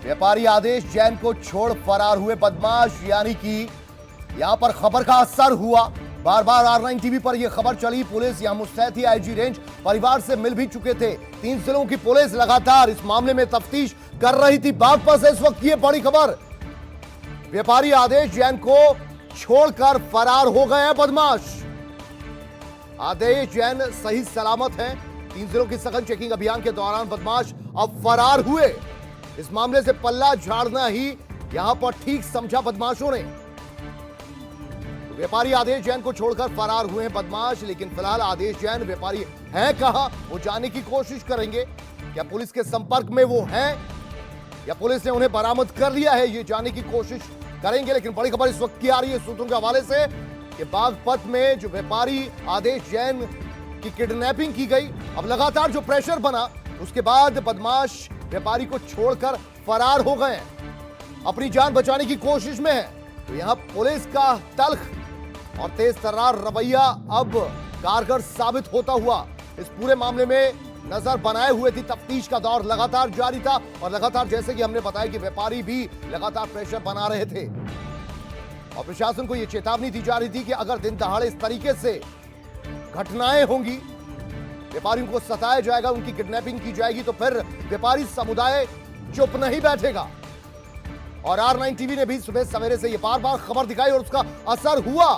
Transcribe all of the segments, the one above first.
व्यापारी आदेश जैन को छोड़ फरार हुए बदमाश, यानी कि यहां पर खबर का असर हुआ। बार बार R9 टीवी पर यह खबर चली। पुलिस यहां मुस्तैद थी। आईजी रेंज परिवार से मिल भी चुके थे। 3 जिलों की पुलिस लगातार इस मामले में तफ्तीश कर रही थी। बागपत से इस वक्त ये बड़ी खबर, व्यापारी आदेश जैन को छोड़कर फरार हो गए हैं बदमाश। आदेश जैन सही सलामत हैं। 3 जिलों की सघन चेकिंग अभियान के दौरान बदमाश अब फरार हुए। इस मामले से पल्ला झाड़ना ही यहां पर ठीक समझा बदमाशों ने। व्यापारी आदेश जैन को छोड़कर फरार हुए हैं बदमाश, लेकिन फिलहाल आदेश जैन व्यापारी हैं कहां, वो जानने की कोशिश करेंगे। क्या पुलिस के संपर्क में वो हैं या पुलिस ने उन्हें बरामद कर लिया है, ये जानने की कोशिश करेंगे। लेकिन बड़ी खबर इस वक्त की आ रही है सूत्रों के हवाले से कि बागपत में जो व्यापारी आदेश जैन की किडनैपिंग की गई, अब लगातार जो प्रेशर बना उसके बाद बदमाश व्यापारी को छोड़कर फरार हो गए, अपनी जान बचाने की कोशिश में है। तो यहां पुलिस का तल्ख और तेज तर्रार रवैया अब कारगर साबित होता हुआ इस पूरे मामले में नजर बनाए हुए थी। तफ्तीश का दौर लगातार जारी था और लगातार, जैसे कि हमने बताया, कि व्यापारी भी लगातार प्रेशर बना रहे थे और प्रशासन को यह चेतावनी दी जा रही थी कि अगर दिन दहाड़े इस तरीके से घटनाएं होंगी, व्यापारियों को सताया जाएगा, उनकी किडनैपिंग की जाएगी, तो फिर व्यापारी समुदाय चुप नहीं बैठेगा। और R9 टीवी ने भी सुबह सवेरे से यह बार बार खबर दिखाई और उसका असर हुआ।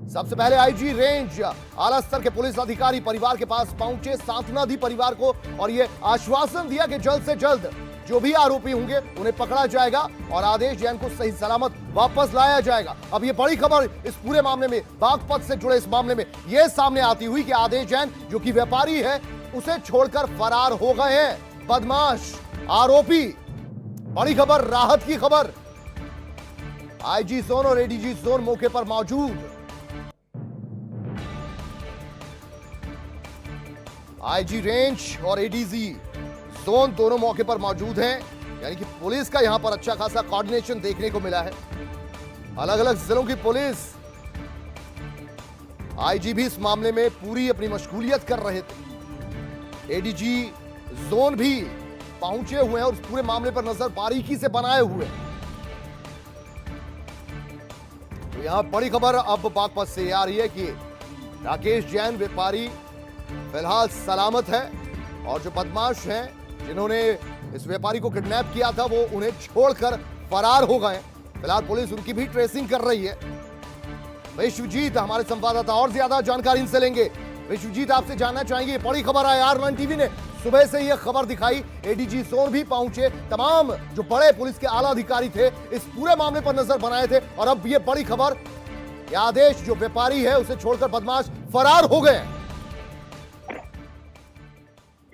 सबसे पहले आईजी रेंज आला स्तर के पुलिस अधिकारी परिवार के पास पहुंचे, सांत्वना दी परिवार को और यह आश्वासन दिया कि जल्द से जल्द जो भी आरोपी होंगे उन्हें पकड़ा जाएगा और आदेश जैन को सही सलामत वापस लाया जाएगा। अब ये बड़ी खबर इस पूरे मामले में, बागपत से जुड़े इस मामले में यह सामने आती हुई कि आदेश जैन जो कि व्यापारी है, उसे छोड़कर फरार हो गए हैं बदमाश आरोपी। बड़ी खबर, राहत की खबर। आईजी जोन और एडीजी जोन मौके पर मौजूद। आईजी रेंज और एडीजी जोन दोनों मौके पर मौजूद हैं, यानी कि पुलिस का यहां पर अच्छा खासा कोऑर्डिनेशन देखने को मिला है। अलग अलग जिलों की पुलिस, आईजी भी इस मामले में पूरी अपनी मशगूलियत कर रहे थे। एडीजी जोन भी पहुंचे हुए हैं और इस पूरे मामले पर नजर बारीकी से बनाए हुए। तो यहां बड़ी खबर अब बागपत से आ रही है कि राकेश जैन व्यापारी फिलहाल सलामत है और जो बदमाश हैं जिन्होंने इस व्यापारी को किडनैप किया था, वो उन्हें छोड़कर फरार हो गए। फिलहाल पुलिस उनकी भी ट्रेसिंग कर रही है। विश्वजीत हमारे संवाददाता और ज्यादा जानकारी इनसे लेंगे। विश्वजीत, आपसे जानना चाहेंगे, बड़ी खबर है, R9 टीवी ने सुबह से यह खबर दिखाई, एडीजी जोन भी पहुंचे, तमाम जो बड़े पुलिस के आला अधिकारी थे इस पूरे मामले पर नजर बनाए थे और अब यह बड़ी खबर, यह आदेश जो व्यापारी है उसे छोड़कर बदमाश फरार हो गए।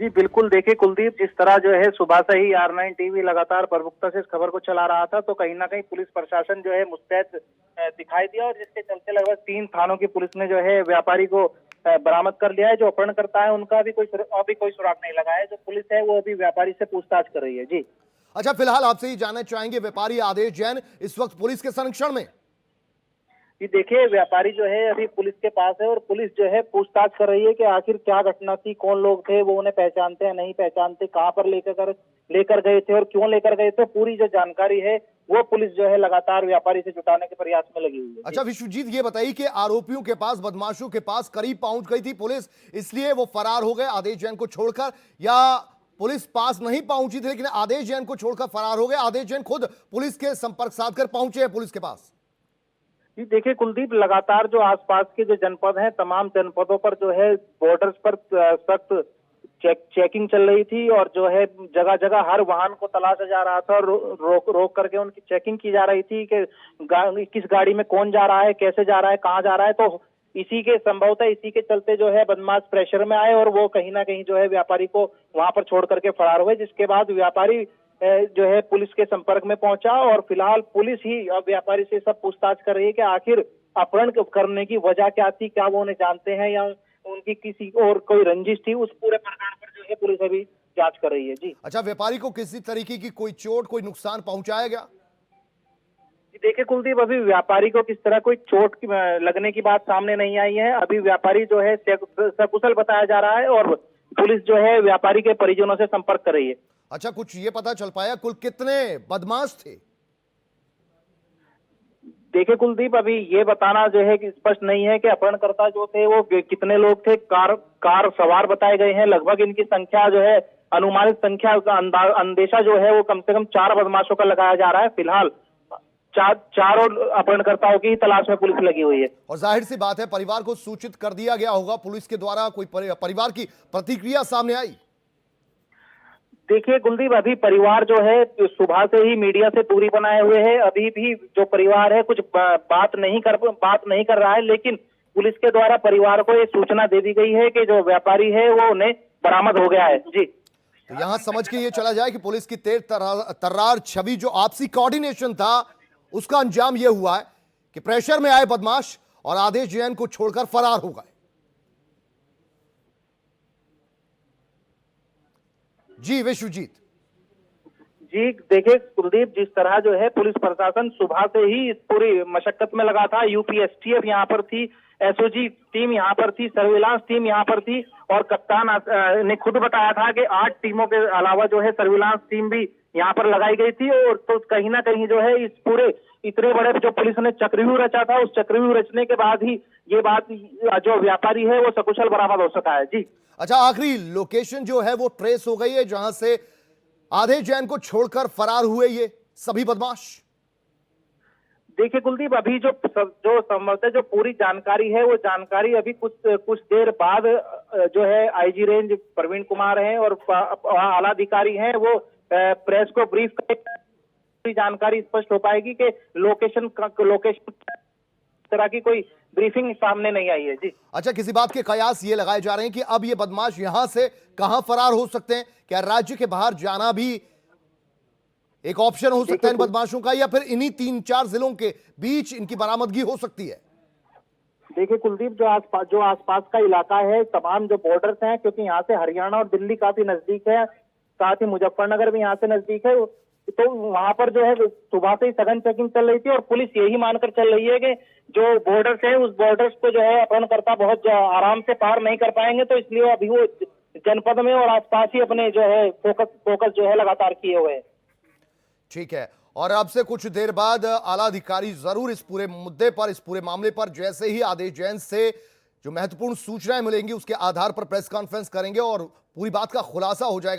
जी बिल्कुल, देखिए कुलदीप, जिस तरह जो है सुबह से ही R9 टीवी लगातार प्रमुखता से इस खबर को चला रहा था, तो कहीं ना कहीं पुलिस प्रशासन जो है मुस्तैद दिखाई दिया और जिसके चलते लगभग 3 थानों की पुलिस ने जो है व्यापारी को बरामद कर लिया है। जो अपहरणकर्ता है उनका अभी कोई सुराग नहीं लगा है। जो पुलिस है वो अभी व्यापारी से पूछताछ कर रही है। जी अच्छा, फिलहाल आपसे ही जानना चाहेंगे, व्यापारी आदेश जैन इस वक्त पुलिस के संरक्षण में? ये देखिए, व्यापारी जो है अभी पुलिस के पास है और पुलिस जो है पूछताछ कर रही है कि आखिर क्या घटना थी, कौन लोग थे, वो उन्हें पहचानते हैं नहीं पहचानते, कहां पर लेकर गए थे और क्यों लेकर गए थे, पूरी जो जानकारी है वो पुलिस जो है लगातार व्यापारी से जुटाने के प्रयास में लगी हुई है। अच्छा विश्वजीत, ये बताइए कि आरोपियों के पास, बदमाशों के पास करीब पहुंच गई थी पुलिस, इसलिए वो फरार हो गए आदेश जैन को छोड़कर, या पुलिस पास नहीं पहुंची थी लेकिन आदेश जैन को छोड़कर फरार हो गए? आदेश जैन खुद पुलिस के संपर्क साधकर पहुंचे हैं पुलिस के पास। देखिए कुलदीप, लगातार जो आसपास के जो जनपद हैं, तमाम जनपदों पर जो है बॉर्डर्स पर सख्त चेकिंग चल रही थी और जो है जगह जगह हर वाहन को तलाशा जा रहा था और रोक करके उनकी चेकिंग की जा रही थी कि किस गाड़ी में कौन जा रहा है, कैसे जा रहा है, कहाँ जा रहा है। तो संभवतः इसी के चलते जो है बदमाश प्रेशर में आए और वो कहीं ना कहीं जो है व्यापारी को वहां पर छोड़ करके फरार हुए, जिसके बाद व्यापारी जो है पुलिस के संपर्क में पहुंचा और फिलहाल पुलिस ही अब व्यापारी से सब पूछताछ कर रही है कि आखिर अपहरण करने की वजह क्या थी, क्या वो उन्हें जानते हैं या उनकी किसी और कोई रंजिश थी, उस पूरे प्रकार पर जो है पुलिस अभी जांच कर रही है। जी अच्छा, व्यापारी को किसी तरीके की कोई चोट, कोई नुकसान पहुंचाया गया? देखिए कुलदीप, अभी व्यापारी को किस तरह कोई चोट लगने की बात सामने नहीं आई है। अभी व्यापारी जो है सकुशल बताया जा रहा है और पुलिस जो है व्यापारी के परिजनों से संपर्क कर रही है। अच्छा, कुछ ये पता चल पाया कुल कितने बदमाश थे? देखिए कुलदीप, अभी ये बताना जो है कि स्पष्ट नहीं है कि अपहरणकर्ता जो थे वो कितने लोग थे। कार सवार बताए गए हैं। लगभग इनकी संख्या जो है, अनुमानित संख्या का अंदेशा जो है वो कम से कम 4 बदमाशों का लगाया जा रहा है। फिलहाल चारों अपहरणकर्ताओं की तलाश में पुलिस लगी हुई है। और जाहिर सी बात है परिवार को सूचित कर दिया गया होगा पुलिस के द्वारा। कोई परिवार की प्रतिक्रिया सामने आई? देखिए कुलदीप, अभी परिवार जो है सुबह से ही मीडिया से दूरी बनाए हुए है। अभी भी जो परिवार है कुछ बात नहीं कर रहा है, लेकिन पुलिस के द्वारा परिवार को ये सूचना दे दी गई है कि जो व्यापारी है वो उन्हें बरामद हो गया है। जी, तो यहां समझ के ये चला जाए कि पुलिस की तेज तर्रार छवि, जो आपसी कोऑर्डिनेशन था, उसका अंजाम यह हुआ है कि प्रेशर में आए बदमाश और आदेश जैन को छोड़कर फरार हो गए। जी विश्वजीत। जी देखिए कुलदीप, जिस तरह जो है पुलिस प्रशासन सुबह से ही इस पूरी मशक्कत में लगा था। यूपीएसटीएफ यहाँ पर थी, एसओजी टीम यहाँ पर थी, सर्विलांस टीम यहाँ पर थी, और कप्तान ने खुद बताया था कि 8 टीमों के अलावा जो है सर्विलांस टीम भी यहाँ पर लगाई गई थी। और तो कहीं ना कहीं जो है इस पूरे इतने बड़े जो पुलिस ने चक्रव्यूह रचा था, उस चक्रव्यूह रचने के बाद ही ये बात जो व्यापारी है वो सकुशल बरामद हो सका है। जी, अच्छा, आखिरी लोकेशन जो है वो ट्रेस हो गई है जहां से आदेश जैन को छोड़कर फरार हुए ये सभी बदमाश? देखिए कुलदीप, अभी जो संभवतः जो पूरी जानकारी है वो जानकारी अभी कुछ देर बाद जो है आईजी रेंज प्रवीण कुमार हैं और आला अधिकारी हैं, वो प्रेस को ब्रीफ करेंगे। जानकारी स्पष्ट हो पाएगी कि लोकेशन तरह की कोई ब्रीफिंग सामने नहीं आई है। जी, अच्छा, किसी बात के कयास ये लगाए जा रहे हैं कि अब ये बदमाश यहां से कहां फरार हो सकते हैं? क्या राज्य के बाहर जाना भी एक ऑप्शन हो सकता है इन बदमाशों का, या फिर इन्हीं 3-4 जिलों के बीच इनकी बरामदगी हो सकती है? देखिए कुलदीप, जो आसपास का इलाका है, तमाम जो बॉर्डर्स हैं, क्योंकि यहाँ से हरियाणा और दिल्ली काफी नजदीक है, साथ ही मुजफ्फरनगर भी यहाँ से नजदीक है, तो वहां पर जो है सुबह से ही सघन चेकिंग चल रही थी। और पुलिस यही मानकर चल रही है कि जो बॉर्डर्स है उस बॉर्डर्स को जो है अपहरणकर्ता बहुत आराम से पार नहीं कर पाएंगे, तो इसलिए अभी वो जनपद में और आसपास ही अपने जो है फोकस जो है लगातार किए हुए हैं। ठीक है, और अब से कुछ देर बाद आला अधिकारी जरूर इस पूरे मुद्दे पर, इस पूरे मामले पर, जैसे ही आदेश जैन से जो महत्वपूर्ण सूचनाएं मिलेंगी उसके आधार पर प्रेस कॉन्फ्रेंस करेंगे और पूरी बात का खुलासा हो जाएगा।